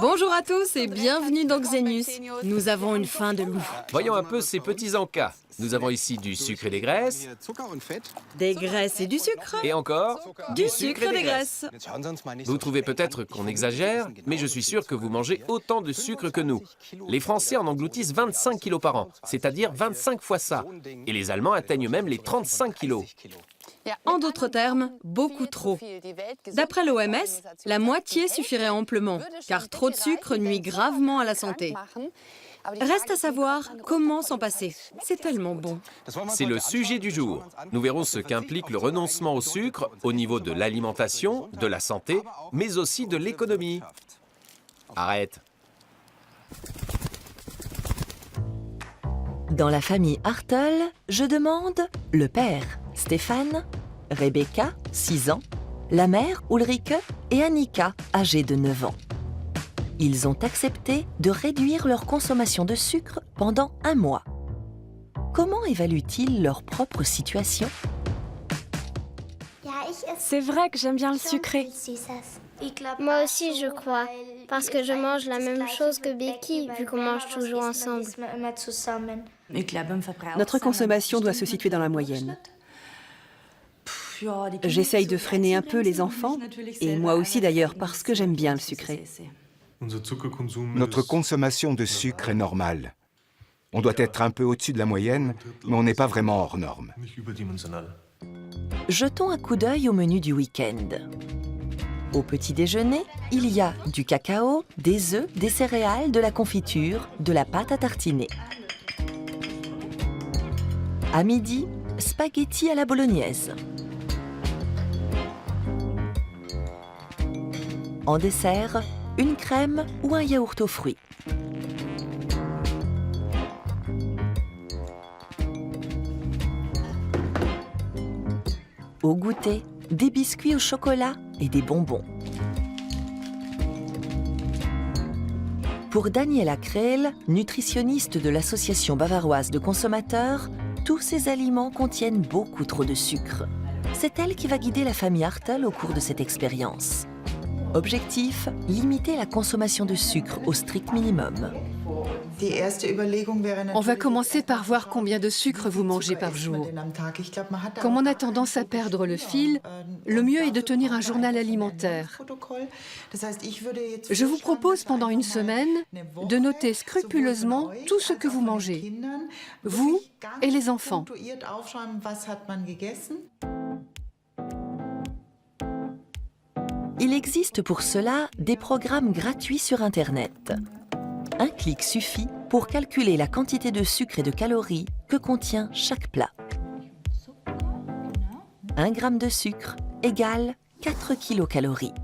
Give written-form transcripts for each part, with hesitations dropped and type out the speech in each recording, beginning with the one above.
Bonjour à tous et bienvenue dans Xenius. Nous avons une faim de loup. Voyons un peu ces petits encas. Nous avons ici du sucre et des graisses. Des graisses et du sucre. Et encore, Du sucre et des graisses. Vous trouvez peut-être qu'on exagère, mais je suis sûr que vous mangez autant de sucre que nous. Les Français en engloutissent 25 kilos par an, c'est-à-dire 25 fois ça. Et les Allemands atteignent même les 35 kilos. En d'autres termes, beaucoup trop. D'après l'OMS, la moitié suffirait amplement, car trop de sucre nuit gravement à la santé. Reste à savoir comment s'en passer. C'est tellement bon. C'est le sujet du jour. Nous verrons ce qu'implique le renoncement au sucre au niveau de l'alimentation, de la santé, mais aussi de l'économie. Arrête. Dans la famille Hartel, je demande le père, Stéphane, Rebecca, 6 ans, la mère, Ulrike, et Annika, âgée de 9 ans. Ils ont accepté de réduire leur consommation de sucre pendant 1 mois. Comment évaluent-ils leur propre situation? C'est vrai que j'aime bien le sucré. Moi aussi, je crois, parce que je mange la même chose que Becky, vu qu'on mange toujours ensemble. Notre consommation doit se situer dans la moyenne. J'essaye de freiner un peu les enfants, et moi aussi d'ailleurs, parce que j'aime bien le sucré. Notre consommation de sucre est normale. On doit être un peu au-dessus de la moyenne, mais on n'est pas vraiment hors norme. Jetons un coup d'œil au menu du week-end. Au petit déjeuner, il y a du cacao, des œufs, des céréales, de la confiture, de la pâte à tartiner. À midi, spaghettis à la bolognaise. En dessert, une crème ou un yaourt aux fruits. Au goûter, des biscuits au chocolat et des bonbons. Pour Daniela Krehl, nutritionniste de l'Association bavaroise de consommateurs, tous ces aliments contiennent beaucoup trop de sucre. C'est elle qui va guider la famille Hartel au cours de cette expérience. Objectif, limiter la consommation de sucre au strict minimum. On va commencer par voir combien de sucre vous mangez par jour. Comme on a tendance à perdre le fil, le mieux est de tenir un journal alimentaire. Je vous propose pendant une semaine de noter scrupuleusement tout ce que vous mangez, vous et les enfants. Il existe pour cela des programmes gratuits sur Internet. Un clic suffit pour calculer la quantité de sucre et de calories que contient chaque plat. 1 gramme de sucre égale 4 kilocalories.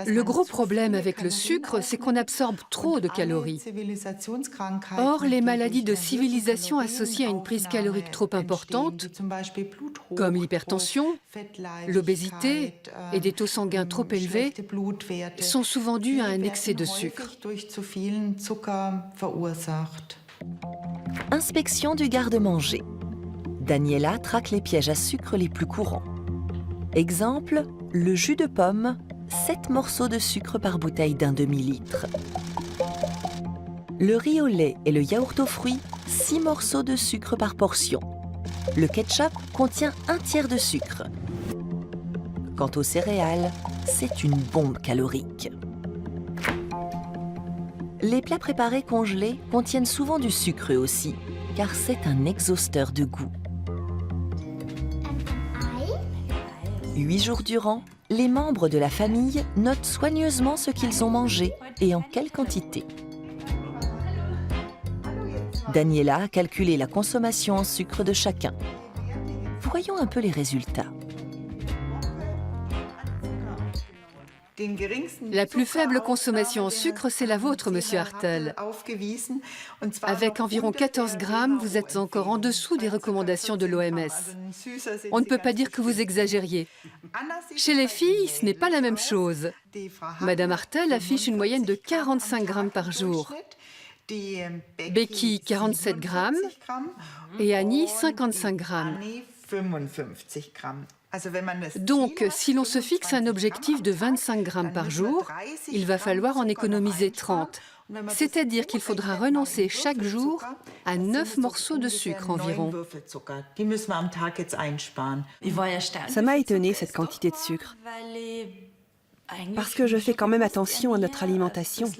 Le gros problème avec le sucre, c'est qu'on absorbe trop de calories. Or, les maladies de civilisation associées à une prise calorique trop importante, comme l'hypertension, l'obésité et des taux sanguins trop élevés, sont souvent dues à un excès de sucre. Inspection du garde-manger. Daniela traque les pièges à sucre les plus courants. Exemple, le jus de pomme, 7 morceaux de sucre par bouteille d'un demi-litre. Le riz au lait et le yaourt aux fruits, 6 morceaux de sucre par portion. Le ketchup contient 1/3 de sucre. Quant aux céréales, c'est une bombe calorique. Les plats préparés congelés contiennent souvent du sucre eux aussi, car c'est un exhausteur de goût. 8 jours durant, les membres de la famille notent soigneusement ce qu'ils ont mangé et en quelle quantité. Daniela a calculé la consommation en sucre de chacun. Voyons un peu les résultats. La plus faible consommation en sucre, c'est la vôtre, Monsieur Hartel. Avec environ 14 grammes, vous êtes encore en dessous des recommandations de l'OMS. On ne peut pas dire que vous exagériez. Chez les filles, ce n'est pas la même chose. Madame Hartel affiche une moyenne de 45 grammes par jour. Becky, 47 grammes. Et Annie, 55 grammes. Donc, si l'on se fixe un objectif de 25 grammes par jour, il va falloir en économiser 30. C'est-à-dire qu'il faudra renoncer chaque jour à 9 morceaux de sucre environ. Ça m'a étonné cette quantité de sucre. Parce que je fais quand même attention à notre alimentation.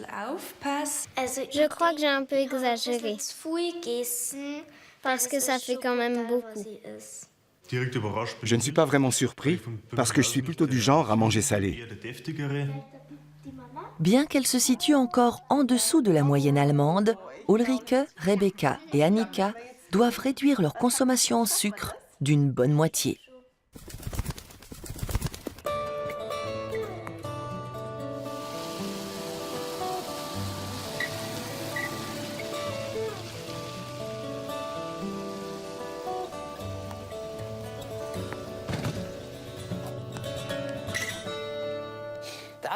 Je crois que j'ai un peu exagéré. Parce que ça fait quand même beaucoup. Je ne suis pas vraiment surpris parce que je suis plutôt du genre à manger salé. Bien qu'elle se situe encore en dessous de la moyenne allemande, Ulrike, Rebecca et Annika doivent réduire leur consommation en sucre d'une bonne moitié.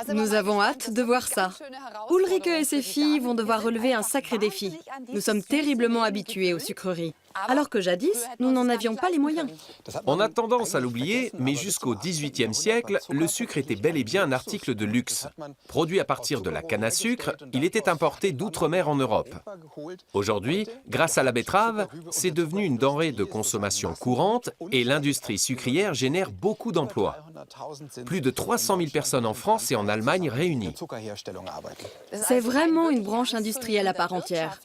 Nous avons hâte de voir ça. Ulrike et ses filles vont devoir relever un sacré défi. Nous sommes terriblement habitués aux sucreries. Alors que jadis, nous n'en avions pas les moyens. On a tendance à l'oublier, mais jusqu'au XVIIIe siècle, le sucre était bel et bien un article de luxe. Produit à partir de la canne à sucre, il était importé d'outre-mer en Europe. Aujourd'hui, grâce à la betterave, c'est devenu une denrée de consommation courante et l'industrie sucrière génère beaucoup d'emplois. Plus de 300 000 personnes en France et en Allemagne réunies. C'est vraiment une branche industrielle à part entière.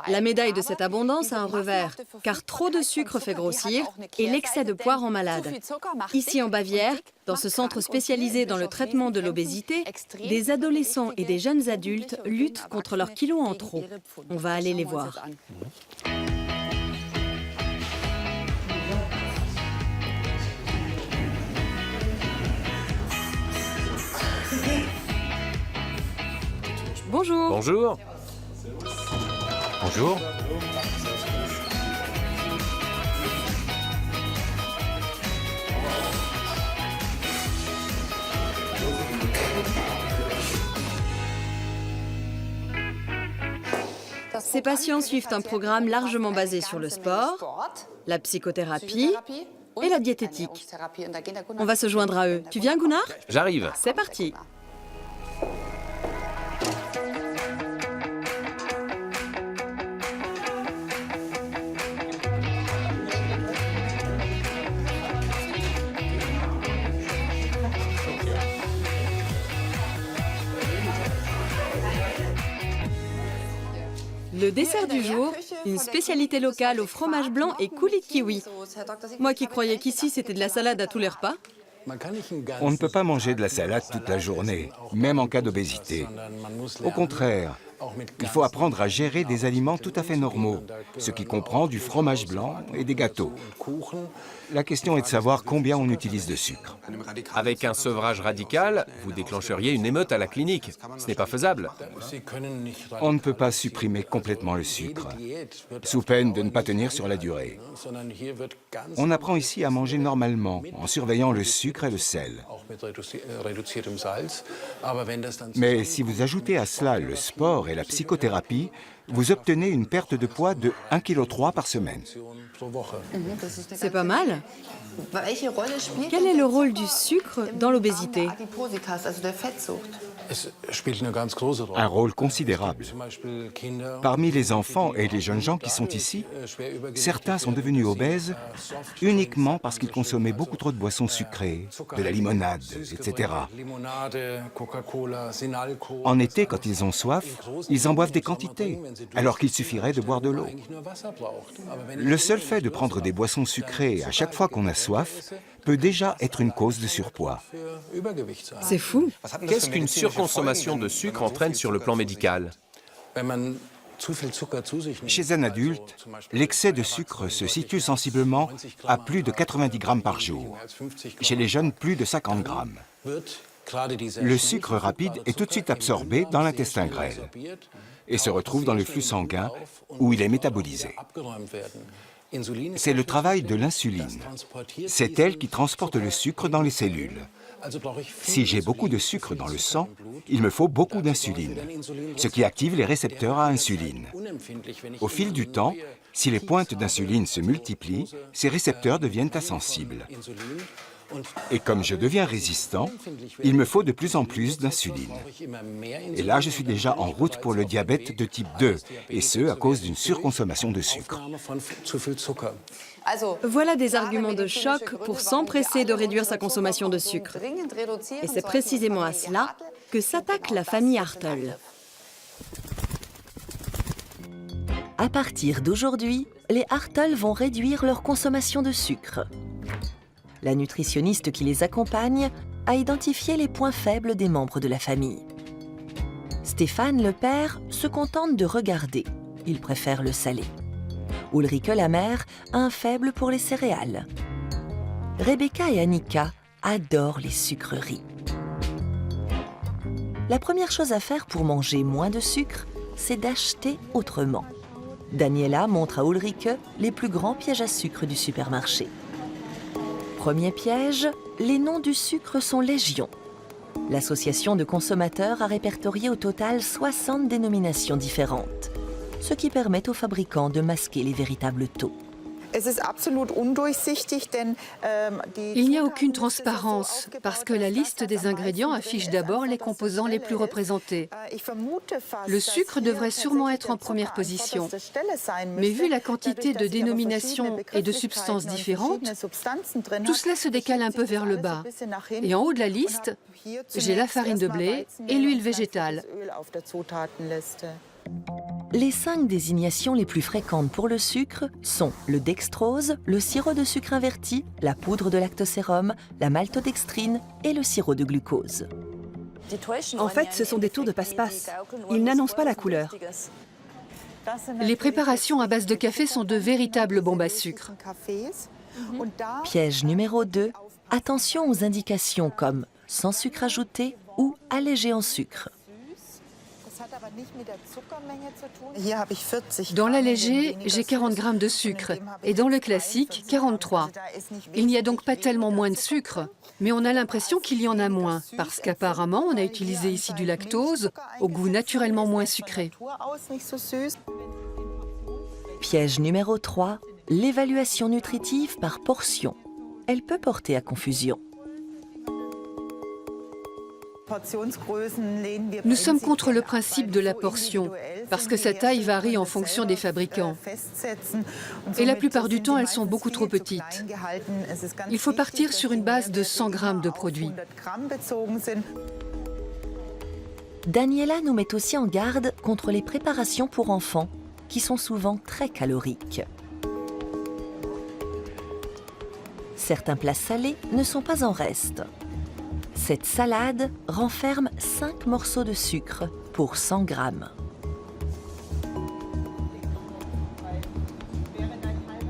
La médaille de cette abondance a un revers, car trop de sucre fait grossir et l'excès de poids rend malade. Ici en Bavière, dans ce centre spécialisé dans le traitement de l'obésité, des adolescents et des jeunes adultes luttent contre leurs kilos en trop. On va aller les voir. Bonjour. Bonjour. Bonjour. Ces patients suivent un programme largement basé sur le sport, la psychothérapie et la diététique. On va se joindre à eux. Tu viens, Gunnar? J'arrive. C'est parti. Le dessert du jour, une spécialité locale au fromage blanc et coulis de kiwi. Moi qui croyais qu'ici c'était de la salade à tous les repas. On ne peut pas manger de la salade toute la journée, même en cas d'obésité. Au contraire, il faut apprendre à gérer des aliments tout à fait normaux, ce qui comprend du fromage blanc et des gâteaux. La question est de savoir combien on utilise de sucre. Avec un sevrage radical, vous déclencheriez une émeute à la clinique. Ce n'est pas faisable. On ne peut pas supprimer complètement le sucre, sous peine de ne pas tenir sur la durée. On apprend ici à manger normalement, en surveillant le sucre et le sel. Mais si vous ajoutez à cela le sport et la psychothérapie, vous obtenez une perte de poids de 1,3 kg par semaine. C'est pas mal. Quel est le rôle du sucre dans l'obésité? Un rôle considérable. Parmi les enfants et les jeunes gens qui sont ici, certains sont devenus obèses uniquement parce qu'ils consommaient beaucoup trop de boissons sucrées, de la limonade, etc. En été, quand ils ont soif, ils en boivent des quantités, alors qu'il suffirait de boire de l'eau. Le seul fait de prendre des boissons sucrées à chaque fois qu'on a soif peut déjà être une cause de surpoids. C'est fou. Qu'est-ce qu'une surconsommation de sucre entraîne sur le plan médical? Chez un adulte, l'excès de sucre se situe sensiblement à plus de 90 grammes par jour. Chez les jeunes, plus de 50 grammes. Le sucre rapide est tout de suite absorbé dans l'intestin grêle et se retrouve dans le flux sanguin où il est métabolisé. C'est le travail de l'insuline. C'est elle qui transporte le sucre dans les cellules. Si j'ai beaucoup de sucre dans le sang, il me faut beaucoup d'insuline, ce qui active les récepteurs à insuline. Au fil du temps, si les pointes d'insuline se multiplient, ces récepteurs deviennent insensibles. Et comme je deviens résistant, il me faut de plus en plus d'insuline. Et là, je suis déjà en route pour le diabète de type 2, et ce, à cause d'une surconsommation de sucre. Voilà des arguments de choc pour s'empresser de réduire sa consommation de sucre. Et c'est précisément à cela que s'attaque la famille Hartel. À partir d'aujourd'hui, les Hartel vont réduire leur consommation de sucre. La nutritionniste qui les accompagne a identifié les points faibles des membres de la famille. Stéphane, le père, se contente de regarder. Il préfère le salé. Ulrike, la mère, a un faible pour les céréales. Rebecca et Annika adorent les sucreries. La première chose à faire pour manger moins de sucre, c'est d'acheter autrement. Daniela montre à Ulrike les plus grands pièges à sucre du supermarché. Premier piège, les noms du sucre sont légion. L'association de consommateurs a répertorié au total 60 dénominations différentes, ce qui permet aux fabricants de masquer les véritables taux. Il n'y a aucune transparence parce que la liste des ingrédients affiche d'abord les composants les plus représentés. Le sucre devrait sûrement être en première position. Mais vu la quantité de dénominations et de substances différentes, tout cela se décale un peu vers le bas. Et en haut de la liste, j'ai la farine de blé et l'huile végétale. Les 5 désignations les plus fréquentes pour le sucre sont le dextrose, le sirop de sucre inverti, la poudre de lactosérum, la maltodextrine et le sirop de glucose. En fait, ce sont des tours de passe-passe. Ils n'annoncent pas la couleur. Les préparations à base de café sont de véritables bombes à sucre. Piège numéro 2, attention aux indications comme sans sucre ajouté ou allégé en sucre. Dans l'allégé, j'ai 40 grammes de sucre et dans le classique, 43. Il n'y a donc pas tellement moins de sucre, mais on a l'impression qu'il y en a moins parce qu'apparemment, on a utilisé ici du lactose au goût naturellement moins sucré. Piège numéro 3, l'évaluation nutritive par portion. Elle peut porter à confusion. Nous sommes contre le principe de la portion, parce que sa taille varie en fonction des fabricants. Et la plupart du temps, elles sont beaucoup trop petites. Il faut partir sur une base de 100 grammes de produits. Daniela nous met aussi en garde contre les préparations pour enfants, qui sont souvent très caloriques. Certains plats salés ne sont pas en reste. Cette salade renferme 5 morceaux de sucre pour 100 grammes.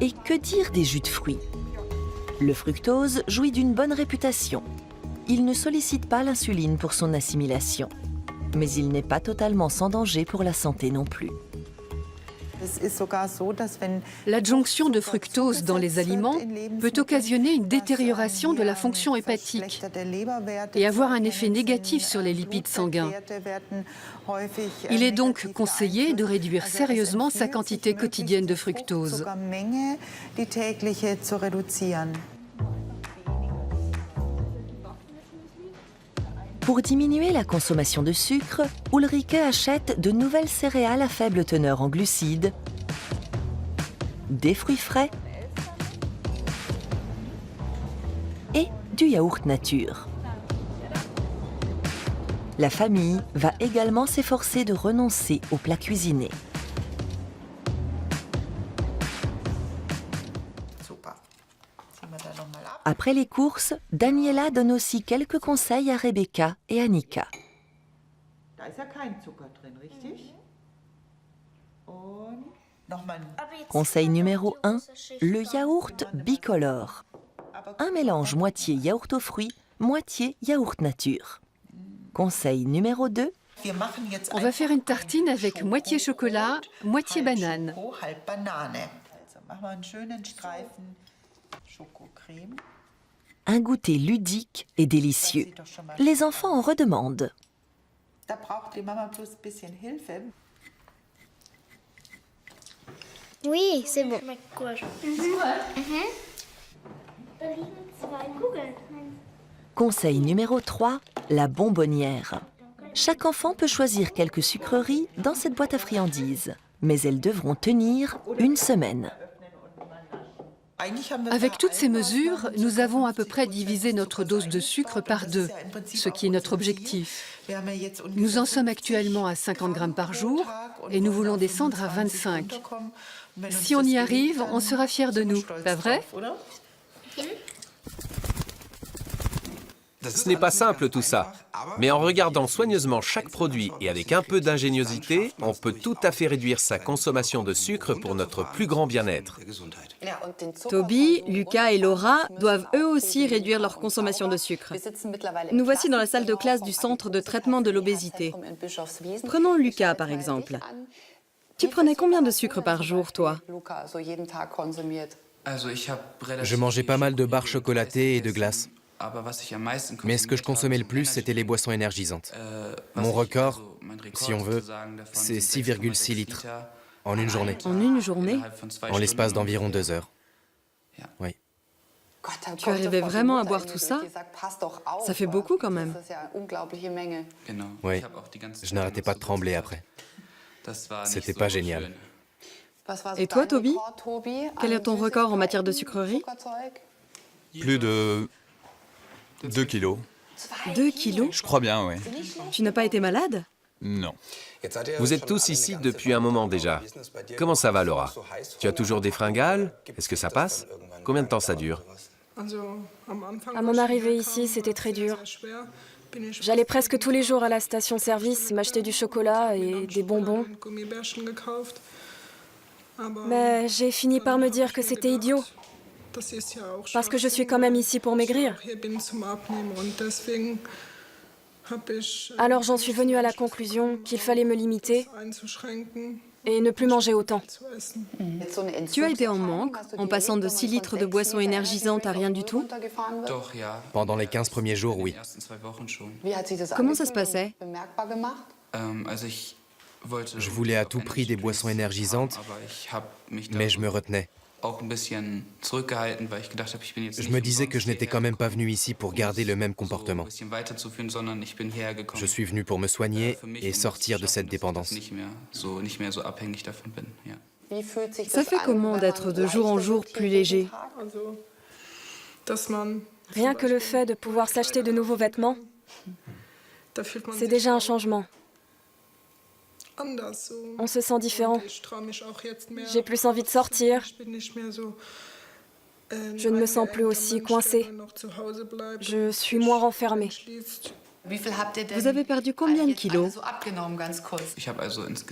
Et que dire des jus de fruits? Le fructose jouit d'une bonne réputation. Il ne sollicite pas l'insuline pour son assimilation. Mais il n'est pas totalement sans danger pour la santé non plus. L'adjonction de fructose dans les aliments peut occasionner une détérioration de la fonction hépatique et avoir un effet négatif sur les lipides sanguins. Il est donc conseillé de réduire sérieusement sa quantité quotidienne de fructose. Pour diminuer la consommation de sucre, Ulrike achète de nouvelles céréales à faible teneur en glucides, des fruits frais et du yaourt nature. La famille va également s'efforcer de renoncer aux plats cuisinés. Après les courses, Daniela donne aussi quelques conseils à Rebecca et Annika. Conseil numéro 1, le yaourt bicolore. Un mélange moitié yaourt aux fruits, moitié yaourt nature. Conseil numéro 2, On va faire une tartine avec moitié chocolat, moitié banane. un goûter ludique et délicieux. Les enfants en redemandent. Oui, c'est bon. Conseil numéro 3, la bonbonnière. Chaque enfant peut choisir quelques sucreries dans cette boîte à friandises, mais elles devront tenir une semaine. Avec toutes ces mesures, nous avons à peu près divisé notre dose de sucre par 2, ce qui est notre objectif. Nous en sommes actuellement à 50 grammes par jour et nous voulons descendre à 25. Si on y arrive, on sera fiers de nous, pas vrai? Ce n'est pas simple tout ça, mais en regardant soigneusement chaque produit et avec un peu d'ingéniosité, on peut tout à fait réduire sa consommation de sucre pour notre plus grand bien-être. Toby, Lucas et Laura doivent eux aussi réduire leur consommation de sucre. Nous voici dans la salle de classe du Centre de traitement de l'obésité. Prenons Lucas par exemple. Tu prenais combien de sucre par jour, toi? Je mangeais pas mal de barres chocolatées et de glace. Mais ce que je consommais le plus, c'était les boissons énergisantes. Mon record, si on veut, c'est 6,6 litres en une journée. En une journée? En l'espace d'environ 2 heures. Oui. Tu arrivais vraiment à boire tout ça? Ça fait beaucoup quand même. Oui, je n'arrêtais pas de trembler après. C'était pas génial. Et toi, Toby? Quel est ton record en matière de sucrerie? Plus de 2 kilos. 2 kilos? Je crois bien, oui. Tu n'as pas été malade? Non. Vous êtes tous ici depuis un moment déjà. Comment ça va, Laura? Tu as toujours des fringales? Est-ce que ça passe? Combien de temps ça dure? À mon arrivée ici, c'était très dur. J'allais presque tous les jours à la station-service m'acheter du chocolat et des bonbons. Mais j'ai fini par me dire que c'était idiot. Parce que je suis quand même ici pour maigrir. Alors j'en suis venue à la conclusion qu'il fallait me limiter et ne plus manger autant. Tu as été en manque, en passant de 6 litres de boissons énergisantes à rien du tout? Pendant les 15 premiers jours, oui. Comment ça se passait? Je voulais à tout prix des boissons énergisantes, mais je me retenais. Je me disais que je n'étais quand même pas venu ici pour garder le même comportement. Je suis venu pour me soigner et sortir de cette dépendance. Ça fait comment d'être de jour en jour plus léger? Rien que le fait de pouvoir s'acheter de nouveaux vêtements, c'est déjà un changement. On se sent différent. J'ai plus envie de sortir. Je ne me sens plus aussi coincée. Je suis moins renfermée. Vous avez perdu combien de kilos?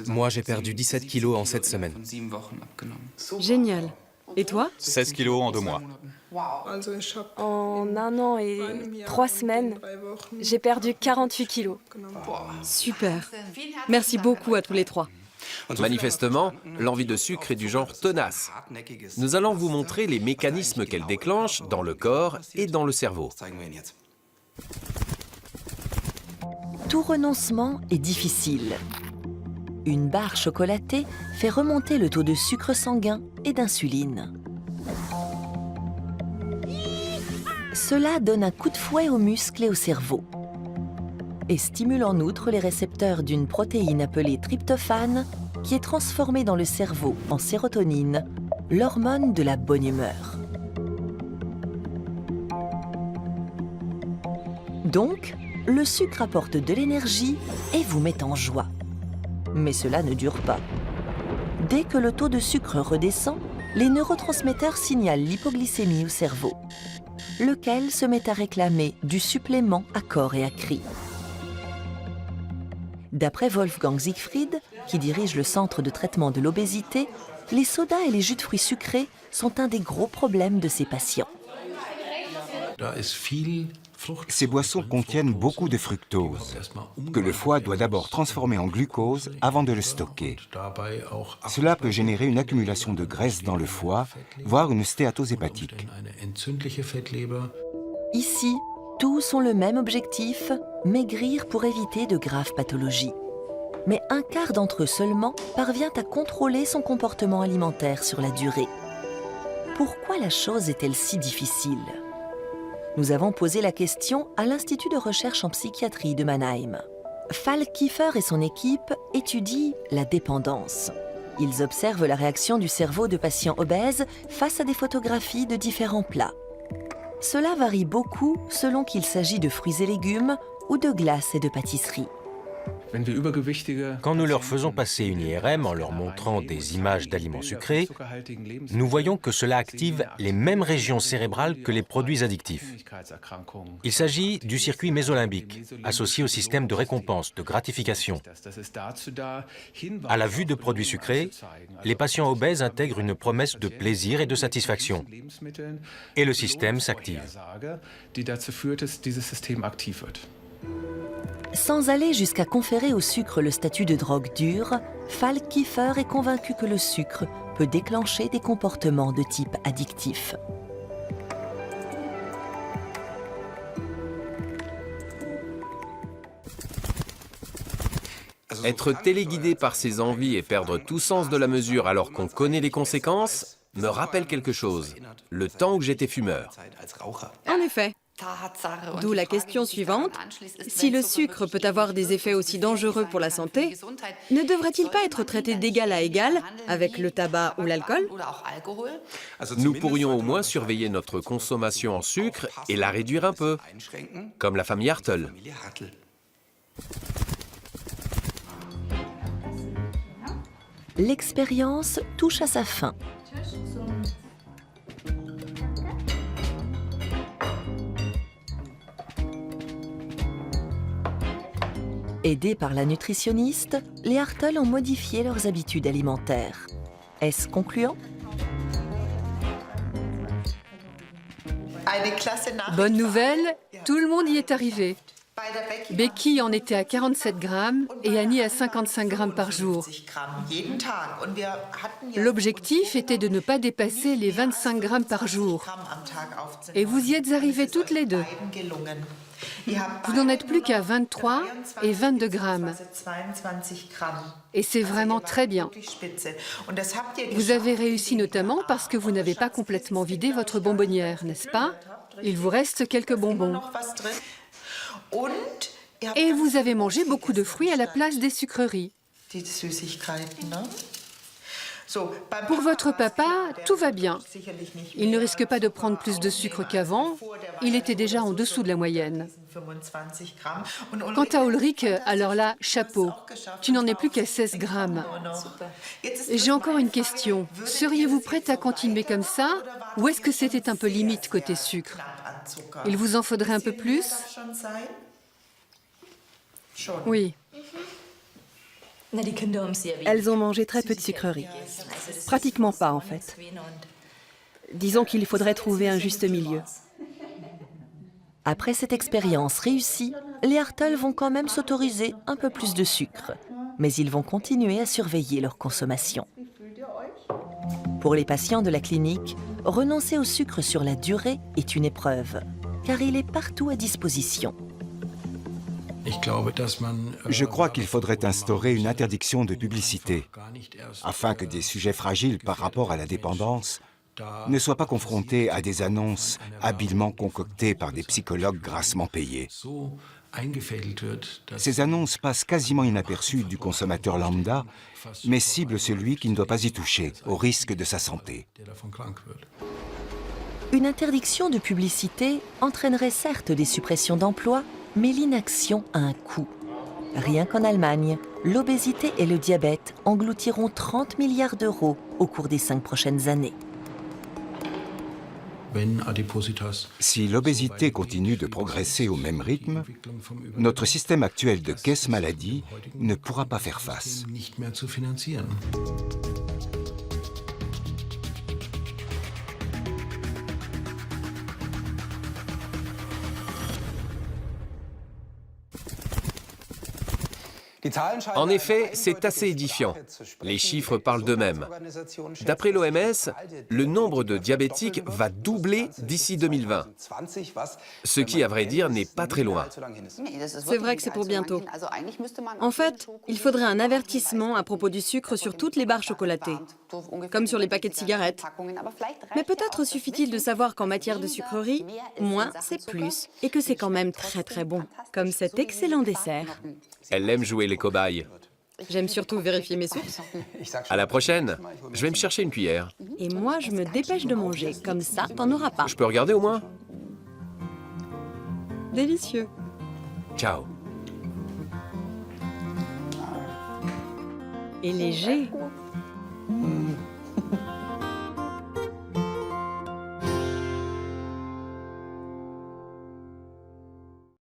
Moi, j'ai perdu 17 kilos en 7 semaines. Génial. Et toi? 16 kilos en 2 mois. En 1 an et 3 semaines, j'ai perdu 48 kilos. Super. Merci beaucoup à tous les trois. Manifestement, l'envie de sucre est du genre tenace. Nous allons vous montrer les mécanismes qu'elle déclenche dans le corps et dans le cerveau. Tout renoncement est difficile. Une barre chocolatée fait remonter le taux de sucre sanguin et d'insuline. Cela donne un coup de fouet aux muscles et au cerveau et stimule en outre les récepteurs d'une protéine appelée tryptophane qui est transformée dans le cerveau en sérotonine, l'hormone de la bonne humeur. Donc, le sucre apporte de l'énergie et vous met en joie. Mais cela ne dure pas. Dès que le taux de sucre redescend, les neurotransmetteurs signalent l'hypoglycémie au cerveau, lequel se met à réclamer du supplément à corps et à cri. D'après Wolfgang Siegfried, qui dirige le centre de traitement de l'obésité, les sodas et les jus de fruits sucrés sont un des gros problèmes de ces patients. Ces boissons contiennent beaucoup de fructose, que le foie doit d'abord transformer en glucose avant de le stocker. Cela peut générer une accumulation de graisse dans le foie, voire une stéatose hépatique. Ici, tous ont le même objectif, maigrir pour éviter de graves pathologies. Mais un quart d'entre eux seulement parvient à contrôler son comportement alimentaire sur la durée. Pourquoi la chose est-elle si difficile ? Nous avons posé la question à l'Institut de recherche en psychiatrie de Mannheim. Falk Kiefer et son équipe étudient la dépendance. Ils observent la réaction du cerveau de patients obèses face à des photographies de différents plats. Cela varie beaucoup selon qu'il s'agit de fruits et légumes ou de glaces et de pâtisseries. Quand nous leur faisons passer une IRM en leur montrant des images d'aliments sucrés, nous voyons que cela active les mêmes régions cérébrales que les produits addictifs. Il s'agit du circuit mésolimbique, associé au système de récompense, de gratification. À la vue de produits sucrés, les patients obèses intègrent une promesse de plaisir et de satisfaction. Et le système s'active. Sans aller jusqu'à conférer au sucre le statut de drogue dure, Falk Kiefer est convaincu que le sucre peut déclencher des comportements de type addictif. Être téléguidé par ses envies et perdre tout sens de la mesure alors qu'on connaît les conséquences me rappelle quelque chose, le temps où j'étais fumeur. En effet. D'où la question suivante, si le sucre peut avoir des effets aussi dangereux pour la santé, ne devrait-il pas être traité d'égal à égal avec le tabac ou l'alcool? Nous pourrions au moins surveiller notre consommation en sucre et la réduire un peu, comme la famille Hartl. L'expérience touche à sa fin. Aidés par la nutritionniste, les Hartl ont modifié leurs habitudes alimentaires. Est-ce concluant? Bonne nouvelle, tout le monde y est arrivé. Becky en était à 47 grammes et Annie à 55 grammes par jour. L'objectif était de ne pas dépasser les 25 grammes par jour. Et vous y êtes arrivées toutes les deux. Vous n'en êtes plus qu'à 23 et 22 grammes. Et c'est vraiment très bien. Vous avez réussi notamment parce que vous n'avez pas complètement vidé votre bonbonnière, n'est-ce pas? Il vous reste quelques bonbons. Et vous avez mangé beaucoup de fruits à la place des sucreries. Pour votre papa, tout va bien. Il ne risque pas de prendre plus de sucre qu'avant. Il était déjà en dessous de la moyenne. Quant à Ulrich, alors là, chapeau. Tu n'en es plus qu'à 16 grammes. J'ai encore une question. Seriez-vous prête à continuer comme ça? Ou est-ce que c'était un peu limite côté sucre? Il vous en faudrait un peu plus? Oui. Elles ont mangé très peu de sucreries. Pratiquement pas, en fait. Disons qu'il faudrait trouver un juste milieu. Après cette expérience réussie, les Hartl vont quand même s'autoriser un peu plus de sucre. Mais ils vont continuer à surveiller leur consommation. Pour les patients de la clinique, renoncer au sucre sur la durée est une épreuve, car il est partout à disposition. Je crois qu'il faudrait instaurer une interdiction de publicité, afin que des sujets fragiles par rapport à la dépendance ne soient pas confrontés à des annonces habilement concoctées par des psychologues grassement payés. Ces annonces passent quasiment inaperçues du consommateur lambda, mais ciblent celui qui ne doit pas y toucher, au risque de sa santé. Une interdiction de publicité entraînerait certes des suppressions d'emplois, mais l'inaction a un coût. Rien qu'en Allemagne, l'obésité et le diabète engloutiront 30 milliards d'euros au cours des 5 prochaines années. Si l'obésité continue de progresser au même rythme, notre système actuel de caisse maladie ne pourra pas faire face. En effet, c'est assez édifiant. Les chiffres parlent d'eux-mêmes. D'après l'OMS, le nombre de diabétiques va doubler d'ici 2020. Ce qui, à vrai dire, n'est pas très loin. C'est vrai que c'est pour bientôt. En fait, il faudrait un avertissement à propos du sucre sur toutes les barres chocolatées, comme sur les paquets de cigarettes. Mais peut-être suffit-il de savoir qu'en matière de sucrerie, moins c'est plus, et que c'est quand même très très bon, comme cet excellent dessert. Elle aime jouer les cobayes. J'aime surtout vérifier mes sources. À la prochaine, je vais me chercher une cuillère. Et moi, je me dépêche de manger, comme ça, t'en auras pas. Je peux regarder au moins? Délicieux. Ciao. Et léger.